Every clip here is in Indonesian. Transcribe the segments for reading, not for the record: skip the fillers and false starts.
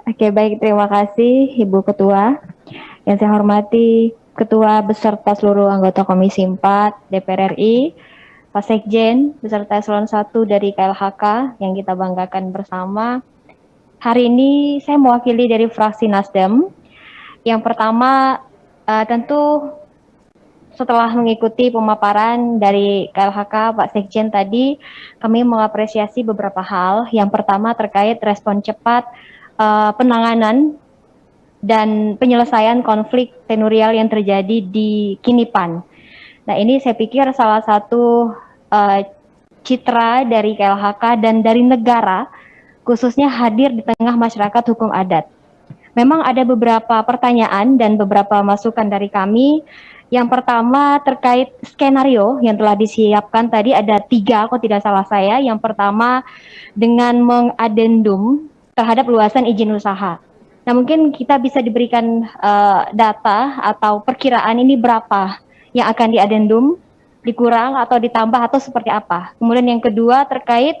Oke, baik. Terima kasih, Ibu Ketua. Yang saya hormati Ketua beserta seluruh anggota Komisi 4 DPR RI, Pak Sekjen, beserta Eselon 1 dari KLHK yang kita banggakan bersama. Hari ini saya mewakili dari fraksi Nasdem. Yang pertama, tentu setelah mengikuti pemaparan dari KLHK Pak Sekjen tadi, kami mengapresiasi beberapa hal. Yang pertama terkait respon cepat penanganan dan penyelesaian konflik tenurial yang terjadi di Kinipan. Nah, ini saya pikir salah satu citra dari KLHK dan dari negara, khususnya hadir di tengah masyarakat hukum adat. Memang ada beberapa pertanyaan dan beberapa masukan dari kami. Yang pertama terkait skenario yang telah disiapkan tadi ada 3, kalau tidak salah saya. Yang pertama dengan mengadendum terhadap luasan izin usaha. Nah, mungkin kita bisa diberikan data atau perkiraan ini berapa yang akan diadendum, dikurang atau ditambah atau seperti apa. Kemudian yang kedua terkait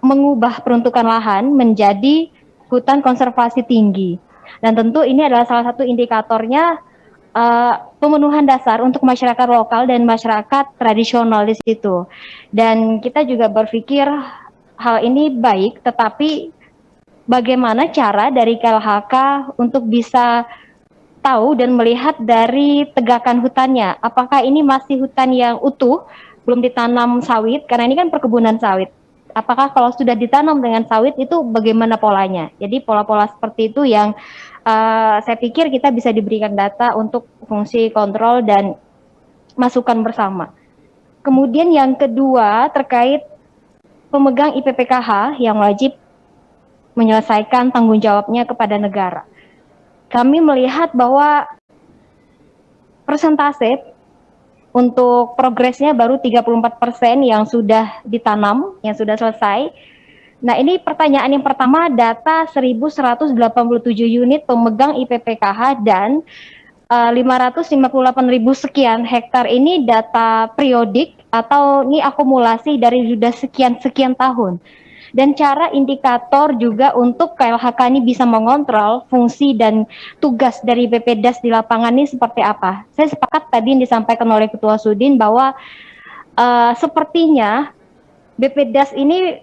mengubah peruntukan lahan menjadi hutan konservasi tinggi. Dan tentu ini adalah salah satu indikatornya pemenuhan dasar untuk masyarakat lokal dan masyarakat tradisional di situ. Dan kita juga berpikir hal ini baik, tetapi bagaimana cara dari KLHK untuk bisa tahu dan melihat dari tegakan hutannya. Apakah ini masih hutan yang utuh, belum ditanam sawit, karena ini kan perkebunan sawit. Apakah kalau sudah ditanam dengan sawit itu bagaimana polanya? Jadi pola-pola seperti itu yang saya pikir kita bisa diberikan data untuk fungsi kontrol dan masukan bersama. Kemudian yang kedua terkait pemegang IPPKH yang wajib menyelesaikan tanggung jawabnya kepada negara. Kami melihat bahwa persentase untuk progresnya baru 34% yang sudah ditanam, yang sudah selesai. Nah, ini pertanyaan yang pertama, data 1.187 unit pemegang IPPKH dan 558.000 sekian hektar ini data periodik atau ini akumulasi dari sudah sekian tahun. Dan cara indikator juga untuk KLHK ini bisa mengontrol fungsi dan tugas dari BPDAS di lapangan ini seperti apa. Saya sepakat tadi yang disampaikan oleh Ketua Sudin bahwa sepertinya BPDAS ini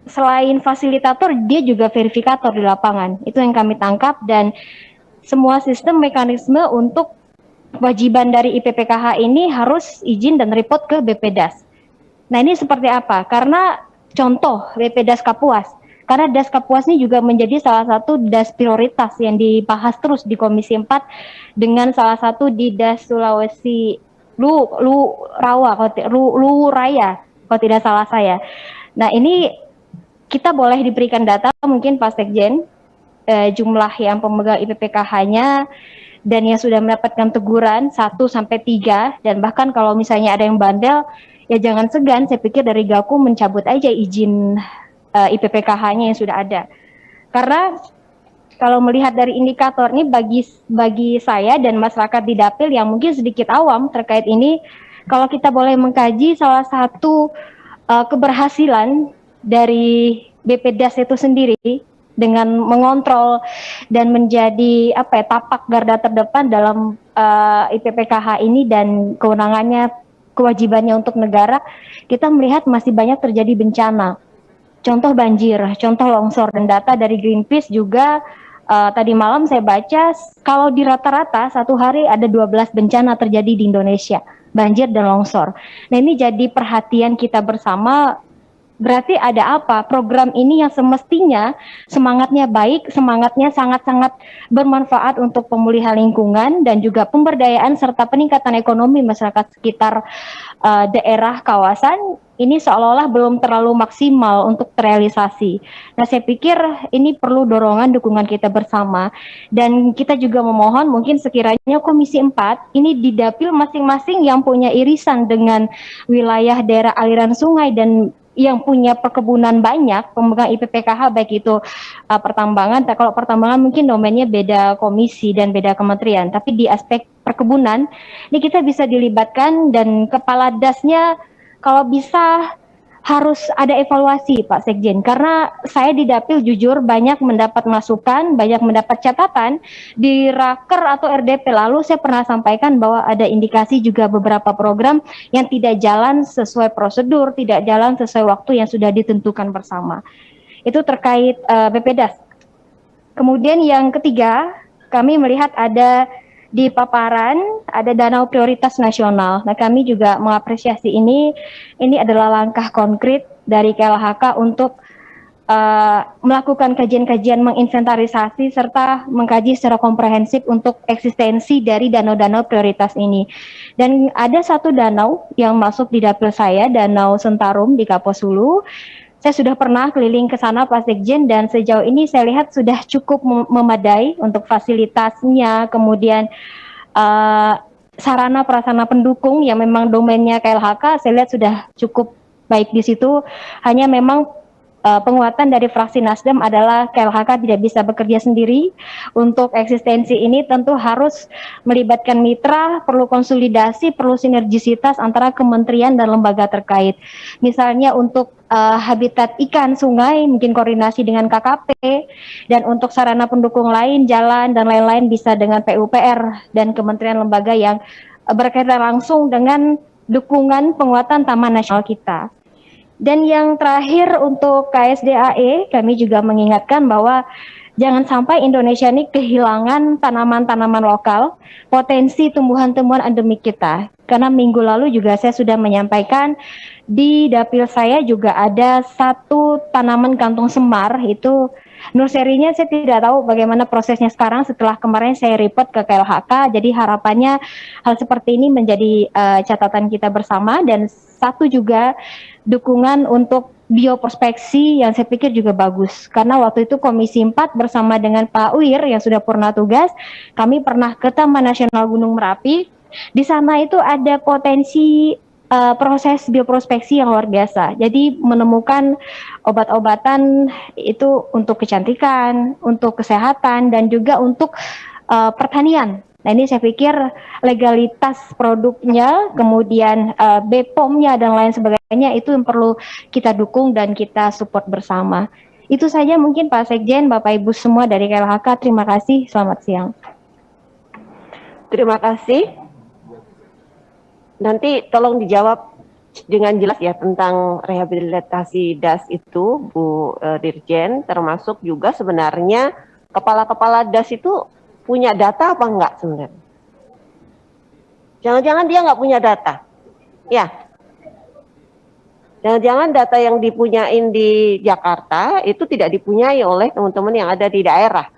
selain fasilitator, dia juga verifikator di lapangan. Itu yang kami tangkap dan semua sistem mekanisme untuk kewajiban dari IPPKH ini harus izin dan report ke BPDAS. Nah, ini seperti apa? Karena contoh BPDAS Kapuas, karena DAS Kapuas ini juga menjadi salah satu DAS prioritas yang dibahas terus di Komisi 4 dengan salah satu di DAS Sulawesi Raya, kalau tidak salah saya. Nah, ini kita boleh diberikan data mungkin Pak Sekjen, jumlah yang pemegang IPPKH-nya dan yang sudah mendapatkan teguran 1-3, dan bahkan kalau misalnya ada yang bandel, ya jangan segan, saya pikir dari Gaku mencabut aja izin IPPKH-nya yang sudah ada. Karena kalau melihat dari indikator ini bagi saya dan masyarakat di Dapil yang mungkin sedikit awam terkait ini, kalau kita boleh mengkaji salah satu keberhasilan dari BPDAS itu sendiri dengan mengontrol dan menjadi tapak garda terdepan dalam IPPKH ini dan kewenangannya, kewajibannya untuk negara, kita melihat masih banyak terjadi bencana. Contoh banjir, contoh longsor, dan data dari Greenpeace juga tadi malam saya baca kalau di rata-rata satu hari ada 12 bencana terjadi di Indonesia, banjir dan longsor. Nah, ini jadi perhatian kita bersama. Berarti ada apa? Program ini yang semestinya semangatnya baik, semangatnya sangat-sangat bermanfaat untuk pemulihan lingkungan dan juga pemberdayaan serta peningkatan ekonomi masyarakat sekitar daerah kawasan, ini seolah-olah belum terlalu maksimal untuk terrealisasi. Nah, saya pikir ini perlu dorongan dukungan kita bersama, dan kita juga memohon mungkin sekiranya Komisi 4 ini di dapil masing-masing yang punya irisan dengan wilayah daerah aliran sungai dan yang punya perkebunan banyak, pemegang IPPKH baik itu pertambangan. Kalau pertambangan mungkin domainnya beda komisi dan beda kementerian, tapi di aspek perkebunan ini kita bisa dilibatkan, dan kepala dasnya kalau bisa harus ada evaluasi Pak Sekjen, karena saya di Dapil jujur banyak mendapat masukan, banyak mendapat catatan di Raker atau RDP lalu saya pernah sampaikan bahwa ada indikasi juga beberapa program yang tidak jalan sesuai prosedur, tidak jalan sesuai waktu yang sudah ditentukan bersama. Itu terkait BPDAS. Kemudian yang ketiga, kami melihat ada di paparan ada danau prioritas nasional. Nah, kami juga mengapresiasi ini. Ini adalah langkah konkret dari KLHK untuk melakukan kajian-kajian menginventarisasi serta mengkaji secara komprehensif untuk eksistensi dari danau-danau prioritas ini. Dan ada satu danau yang masuk di dapil saya, Danau Sentarum di Kaposulu. Saya sudah pernah keliling ke sana Pak Sekjen, dan sejauh ini saya lihat sudah cukup memadai untuk fasilitasnya, kemudian sarana prasarana pendukung yang memang domainnya KLHK, saya lihat sudah cukup baik di situ. Hanya memang penguatan dari fraksi Nasdem adalah KLHK tidak bisa bekerja sendiri. Untuk eksistensi ini tentu harus melibatkan mitra, perlu konsolidasi, perlu sinergisitas antara kementerian dan lembaga terkait. Misalnya untuk habitat ikan sungai, mungkin koordinasi dengan KKP, dan untuk sarana pendukung lain, jalan dan lain-lain bisa dengan PUPR dan kementerian lembaga yang berkaitan langsung dengan dukungan penguatan Taman Nasional kita. Dan yang terakhir untuk KSDAE, kami juga mengingatkan bahwa jangan sampai Indonesia ini kehilangan tanaman-tanaman lokal, potensi tumbuhan-tumbuhan endemik kita. Karena minggu lalu juga saya sudah menyampaikan di dapil saya juga ada satu tanaman kantung semar, itu nurserinya saya tidak tahu bagaimana prosesnya sekarang setelah kemarin saya report ke KLHK. Jadi harapannya hal seperti ini menjadi catatan kita bersama. Dan satu juga dukungan untuk bioprospeksi yang saya pikir juga bagus. Karena waktu itu Komisi 4 bersama dengan Pak Wir yang sudah purna tugas, kami pernah ke Taman Nasional Gunung Merapi. Di sana itu ada potensi proses bioprospeksi yang luar biasa. Jadi menemukan obat-obatan itu untuk kecantikan, untuk kesehatan, dan juga untuk pertanian. Nah, ini saya pikir legalitas produknya, kemudian BPOM-nya dan lain sebagainya itu yang perlu kita dukung dan kita support bersama. Itu saja mungkin Pak Sekjen, Bapak Ibu semua dari KLHK. Terima kasih, selamat siang. Terima kasih. Nanti tolong dijawab dengan jelas ya tentang rehabilitasi DAS itu, Bu Dirjen, termasuk juga sebenarnya kepala-kepala DAS itu punya data apa enggak sebenarnya? Jangan-jangan dia nggak punya data, ya? Jangan-jangan data yang dipunyain di Jakarta itu tidak dipunyai oleh teman-teman yang ada di daerah.